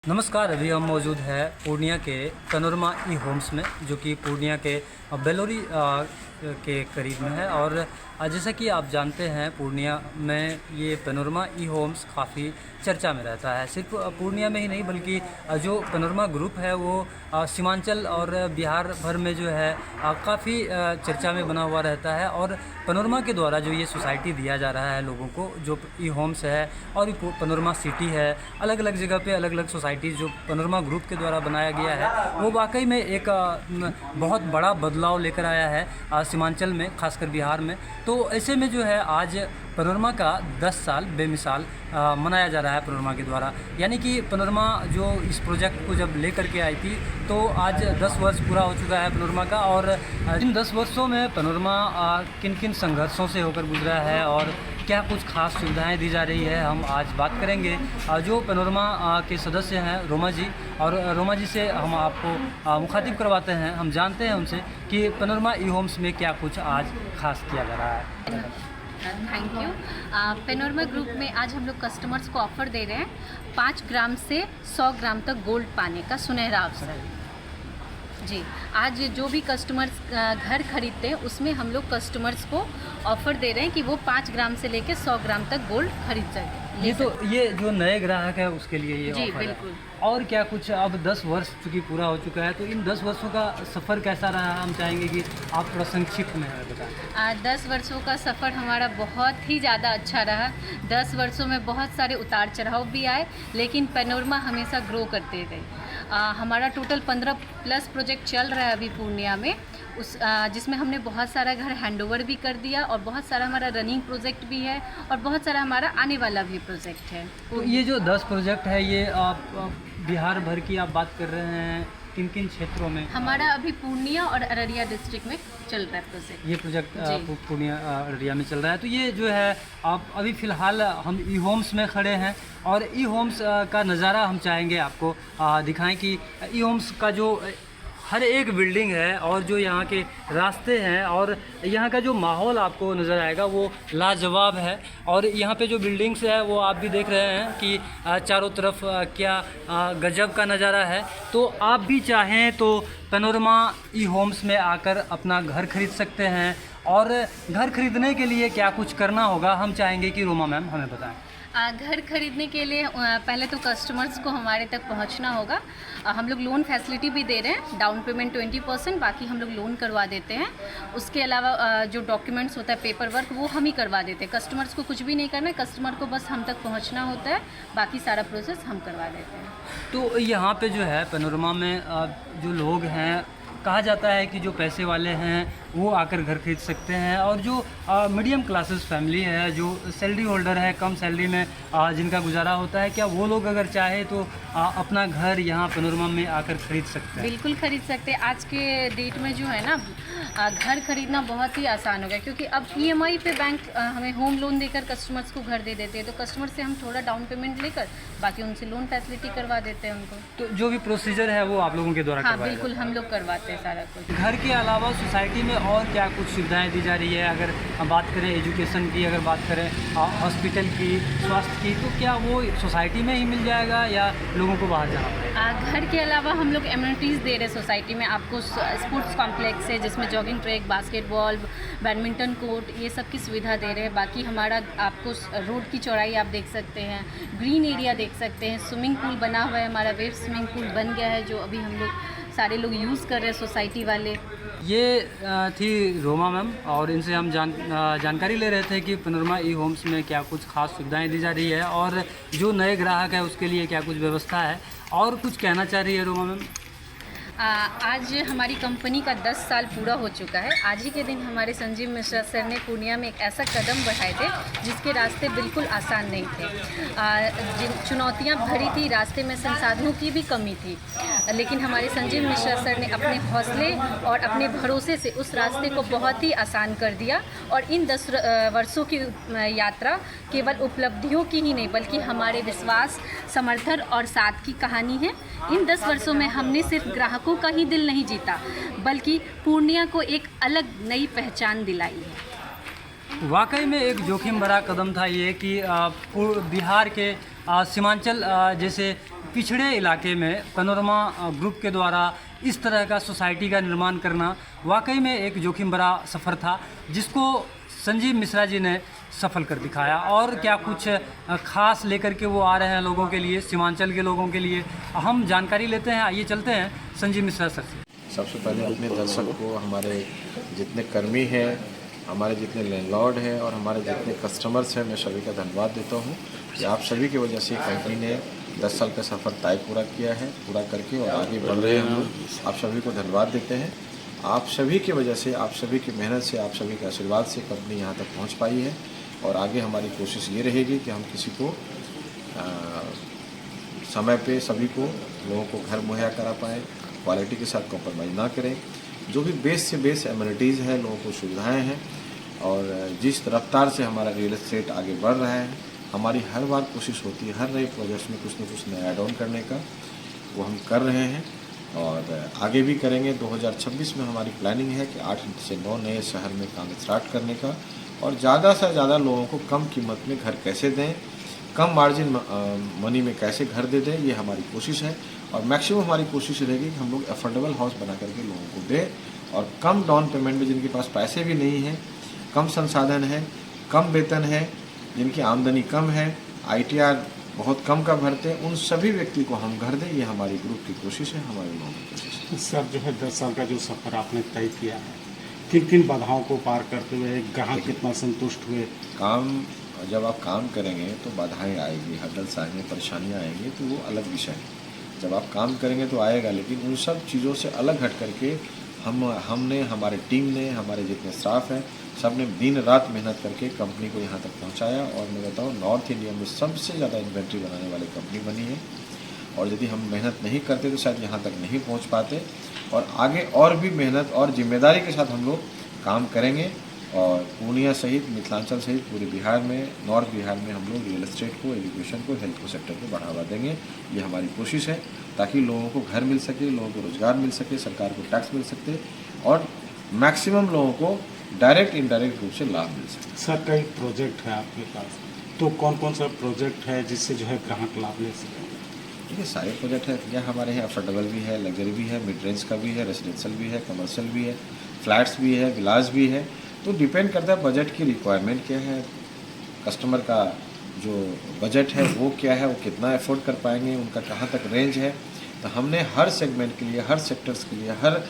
नमस्कार। अभी हम मौजूद है पूर्णिया के पेनोरमा ई होम्स में, जो कि पूर्णिया के बेलोरी के करीब में है। और जैसा कि आप जानते हैं, पूर्णिया में ये पेनोरमा ई होम्स काफ़ी चर्चा में रहता है। सिर्फ पूर्णिया में ही नहीं, बल्कि जो पेनोरमा ग्रुप है वो सीमांचल और बिहार भर में जो है काफ़ी चर्चा में बना हुआ रहता है। और पेनोरमा के द्वारा जो ये सोसाइटी दिया जा रहा है लोगों को, जो ई होम्स है और पेनोरमा सिटी है, अलग अलग जगह पे अलग अलग सोसाइटी जो पेनोरमा ग्रुप के द्वारा बनाया गया है, वो वाकई में एक बहुत बड़ा बदलाव लेकर आया है सीमांचल में, खासकर बिहार में। तो ऐसे में जो है आज पेनोरमा का 10 साल बेमिसाल मनाया जा रहा है पेनोरमा के द्वारा। यानी कि पेनोरमा जो इस प्रोजेक्ट को जब लेकर के आई थी, तो आज 10 वर्ष पूरा हो चुका है पेनोरमा का। और इन 10 वर्षों में पेनोरमा किन किन संघर्षों से होकर गुजरा है और क्या कुछ खास सुविधाएं दी जा रही है, हम आज बात करेंगे। जो पेनोरमा के सदस्य हैं रोमा जी, और रोमा जी से हम आपको मुखातिब करवाते हैं। हम जानते हैं उनसे कि पेनोरमा ई होम्स में क्या कुछ आज खास किया जा रहा है। Thank you. पेनोरमा ग्रुप में आज हम लोग कस्टमर्स को ऑफ़र दे रहे हैं 5 ग्राम से 100 ग्राम तक गोल्ड पाने का सुनहरा अवसर। जी, आज जो भी कस्टमर्स घर खरीदते हैं उसमें हम लोग कस्टमर्स को ऑफ़र दे रहे हैं कि वो 5 ग्राम से लेकर 100 ग्राम तक गोल्ड खरीद सकें। ये जो नए ग्राहक है उसके लिए ये जी ऑफर है। बिल्कुल। और क्या कुछ, अब 10 वर्ष चूँकि पूरा हो चुका है, तो इन 10 वर्षों का सफ़र कैसा रहा, हम चाहेंगे कि आप थोड़ा संक्षिप्त में बताएं। 10 वर्षों का सफ़र हमारा बहुत ही ज़्यादा अच्छा रहा। 10 वर्षों में बहुत सारे उतार चढ़ाव भी आए, लेकिन पेनोरमा हमेशा ग्रो करते गए। हमारा टोटल 15 प्लस प्रोजेक्ट चल रहा है अभी पूर्णिया में, जिसमें हमने बहुत सारा घर हैंडओवर भी कर दिया, और बहुत सारा हमारा रनिंग प्रोजेक्ट भी है, और बहुत सारा हमारा आने वाला भी प्रोजेक्ट है। तो ये जो 10 प्रोजेक्ट है, ये आप बिहार भर की आप बात कर रहे हैं, किन किन क्षेत्रों में? हमारा अभी पूर्णिया और अररिया डिस्ट्रिक्ट में चल रहा है प्रोजेक्ट। ये प्रोजेक्ट पूर्णिया अररिया में चल रहा है। तो ये जो है, आप अभी फ़िलहाल हम ई होम्स में खड़े हैं, और ई होम्स का नज़ारा हम चाहेंगे आपको दिखाएं कि ई होम्स का जो हर एक बिल्डिंग है, और जो यहाँ के रास्ते हैं, और यहाँ का जो माहौल आपको नज़र आएगा वो लाजवाब है। और यहाँ पे जो बिल्डिंग्स है वो आप भी देख रहे हैं कि चारों तरफ क्या गजब का नज़ारा है। तो आप भी चाहें तो पेनोरमा ई होम्स में आकर अपना घर खरीद सकते हैं। और घर खरीदने के लिए क्या कुछ करना होगा, हम चाहेंगे कि रोमा मैम हमें बताएं। घर खरीदने के लिए पहले तो कस्टमर्स को हमारे तक पहुंचना होगा। हम लोग लोन फैसिलिटी भी दे रहे हैं, डाउन पेमेंट 20%, बाकी हम लोग लोन करवा देते हैं। उसके अलावा जो डॉक्यूमेंट्स होता है, पेपर वर्क, वो हम ही करवा देते हैं। कस्टमर्स को कुछ भी नहीं करना है, कस्टमर को बस हम तक पहुंचना होता है, बाकी सारा प्रोसेस हम करवा देते हैं। तो यहाँ पे जो है पेनोरमा में जो लोग हैं, कहा जाता है कि जो पैसे वाले हैं वो आकर घर खरीद सकते हैं, और जो मीडियम क्लासेस फैमिली है, जो सैलरी होल्डर है, कम सैलरी में जिनका गुजारा होता है, क्या वो लोग अगर चाहे तो अपना घर यहाँ पेनोरमा में आकर खरीद सकते हैं? बिल्कुल खरीद सकते हैं। आज के डेट में जो है ना, घर खरीदना बहुत ही आसान हो गया, क्योंकि अब EMI पे बैंक हमें होम लोन देकर कस्टमर्स को घर दे देते हैं। तो कस्टमर से हम थोड़ा डाउन पेमेंट लेकर बाकी उनसे लोन फैसिलिटी करवा देते हैं उनको। तो जो भी प्रोसीजर है वो आप लोगों के द्वारा हाँ करवाया बिल्कुल, हम लोग करवाते हैं सारा कुछ। घर के अलावा सोसाइटी में और क्या कुछ सुविधाएं दी जा रही है? अगर हम बात करें एजुकेशन की, अगर बात करें हॉस्पिटल की, स्वास्थ्य की, तो क्या वो सोसाइटी में ही मिल जाएगा या लोगों को बाहर जाना पड़ेगा? घर के अलावा हम लोग एमिनिटीज़ दे रहे हैं सोसाइटी में। आपको स्पोर्ट्स कॉम्प्लेक्स है, जिसमें jogging track, basketball, badminton court, ये सब की सुविधा दे रहे हैं। बाकी हमारा आपको रोड की चौड़ाई आप देख सकते हैं, ग्रीन एरिया देख सकते हैं, स्विमिंग पूल बना हुआ है, हमारा वेव स्विमिंग पूल बन गया है, जो अभी हम लोग सारे लोग यूज़ कर रहे हैं सोसाइटी वाले। ये थी रोमा मैम, और इनसे हम जानकारी ले रहे थे कि पेनोरमा ई होम्स में क्या कुछ खास सुविधाएं दी जा रही है, और जो नए ग्राहक है उसके लिए क्या कुछ व्यवस्था है। और कुछ कहना चाह रही है रोमा मैम? आज हमारी कंपनी का 10 साल पूरा हो चुका है। आज ही के दिन हमारे संजीव मिश्रा सर ने पूर्णिया में एक ऐसा कदम बढ़ाए थे जिसके रास्ते बिल्कुल आसान नहीं थे। जिन चुनौतियां भरी थी, रास्ते में संसाधनों की भी कमी थी, लेकिन हमारे संजीव मिश्रा सर ने अपने हौसले और अपने भरोसे से उस रास्ते को बहुत ही आसान कर दिया। और इन 10 वर्षों की यात्रा केवल उपलब्धियों की ही नहीं, बल्कि हमारे विश्वास, समर्थन और साथ की कहानी है। इन 10 वर्षों में हमने सिर्फ ग्राहकों का ही दिल नहीं जीता, बल्कि पूर्णिया को एक अलग नई पहचान दिलाई है। वाकई में एक जोखिम भरा कदम था ये कि बिहार के सीमांचल जैसे पिछड़े इलाके में पैनोरमा ग्रुप के द्वारा इस तरह का सोसाइटी का निर्माण करना वाकई में एक जोखिम भरा सफ़र था, जिसको संजीव मिश्रा जी ने सफल कर दिखाया। और क्या कुछ खास लेकर के वो आ रहे हैं लोगों के लिए, सीमांचल के लोगों के लिए, हम जानकारी लेते हैं। आइए चलते हैं संजीव मिश्रा सर से। सबसे पहले अपने दर्शक को, हमारे जितने कर्मी हैं, हमारे जितने लैंडलॉर्ड हैं और हमारे जितने कस्टमर्स हैं, मैं सभी का धन्यवाद देता हूं कि आप सभी की वजह से कंपनी ने 10 साल का सफ़र तय पूरा किया है, पूरा करके और आगे बढ़ रहे हैं हम लोग। आप सभी को धन्यवाद देते हैं। आप सभी की वजह से, आप सभी की मेहनत से, आप सभी के आशीर्वाद से कंपनी यहाँ तक पहुँच पाई है। और आगे हमारी कोशिश ये रहेगी कि हम किसी को समय पे सभी को, लोगों को घर मुहैया करा पाएँ, क्वालिटी के साथ कॉम्प्रोमाइज़ ना करें। जो भी बेस से बेस एमिनिटीज़ हैं, लोगों को सुविधाएं हैं, और जिस रफ्तार से हमारा रियल एस्टेट आगे बढ़ रहा है, हमारी हर बार कोशिश होती है हर नए प्रोजेक्ट्स में कुछ न कुछ नया ऐड ऑन करने का, वो हम कर रहे हैं और आगे भी करेंगे। 2026 में हमारी प्लानिंग है कि 8 से 9 नए शहर में काम स्टार्ट करने का, और ज़्यादा से ज़्यादा लोगों को कम कीमत में घर कैसे दें, कम मार्जिन मनी में कैसे घर दे दें, ये हमारी कोशिश है। और मैक्सिमम हमारी कोशिश रहेगी कि हम लोग अफोर्डेबल हाउस बना करके लोगों को दें, और कम डाउन पेमेंट में, जिनके पास पैसे भी नहीं हैं, कम संसाधन है, कम वेतन है, जिनकी आमदनी कम है, ITR बहुत कम का भरते हैं, उन सभी व्यक्ति को हम घर दें। ये हमारी ग्रुप की कोशिश है, हमारे लोगों की कोशिश है। सर, जो है 10 साल का जो सफ़र आपने तय किया है, किन किन बाधाओं को पार करते हुए ग्राहक कितना संतुष्ट हुए? जब आप काम करेंगे तो बाधाएं आएगी, हर्डल्स आएंगे, परेशानियां आएंगी, तो वो अलग विषय है। जब आप काम करेंगे तो आएगा, लेकिन उन सब चीज़ों से अलग हट करके हमने, हमारे टीम ने, हमारे जितने स्टाफ हैं, सब ने दिन रात मेहनत करके कंपनी को यहाँ तक पहुँचाया। और मैं बताऊँ, नॉर्थ इंडिया में सबसे ज़्यादा इन्वेंट्री बनाने वाली कंपनी बनी है। और यदि हम मेहनत नहीं करते तो शायद यहाँ तक नहीं पहुँच पाते। और आगे और भी मेहनत और जिम्मेदारी के साथ हम लोग काम करेंगे, और पूर्णिया सहित, मिथिलांचल सहित पूरे बिहार में, नॉर्थ बिहार में हम लोग रियल एस्टेट को, एजुकेशन को, हेल्थ को सेक्टर को बढ़ावा देंगे। ये हमारी कोशिश है, ताकि लोगों को घर मिल सके, लोगों को रोज़गार मिल सके, सरकार को टैक्स मिल सकते, और मैक्सिमम लोगों को डायरेक्ट इनडायरेक्ट रूप से लाभ मिल सके। सर, कई प्रोजेक्ट है आपके पास, तो कौन कौन सा प्रोजेक्ट है जिससे जो है ग्राहक लाभ ले सके? देखिए, सारे प्रोजेक्ट है यहाँ हमारे यहाँ, अफोर्डेबल भी है, लग्जरी भी है, मिड रेंज का भी है, रेजिडेंशियल भी है, कमर्शियल भी है, फ्लैट्स भी है, विलास भी है। तो डिपेंड करता है बजट की रिक्वायरमेंट क्या है, कस्टमर का जो बजट है वो क्या है, वो कितना अफोर्ड कर पाएंगे, उनका कहाँ तक रेंज है। तो हमने हर सेगमेंट के लिए, हर सेक्टर्स के लिए, हर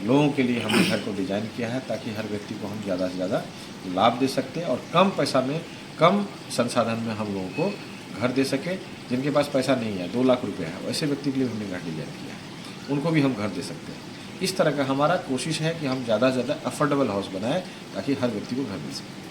लोगों के लिए हमने घर को डिज़ाइन किया है, ताकि हर व्यक्ति को हम ज़्यादा से ज़्यादा लाभ दे सकते हैं, और कम पैसा में, कम संसाधन में हम लोगों को घर दे सके। जिनके पास पैसा नहीं है, 2 लाख रुपये है, वैसे व्यक्ति के लिए हमने घर डिज़ाइन किया है, उनको भी हम घर दे सकते हैं। इस तरह का हमारा कोशिश है कि हम ज़्यादा से ज़्यादा अफोर्डेबल हाउस बनाएं, ताकि हर व्यक्ति को घर मिल सके।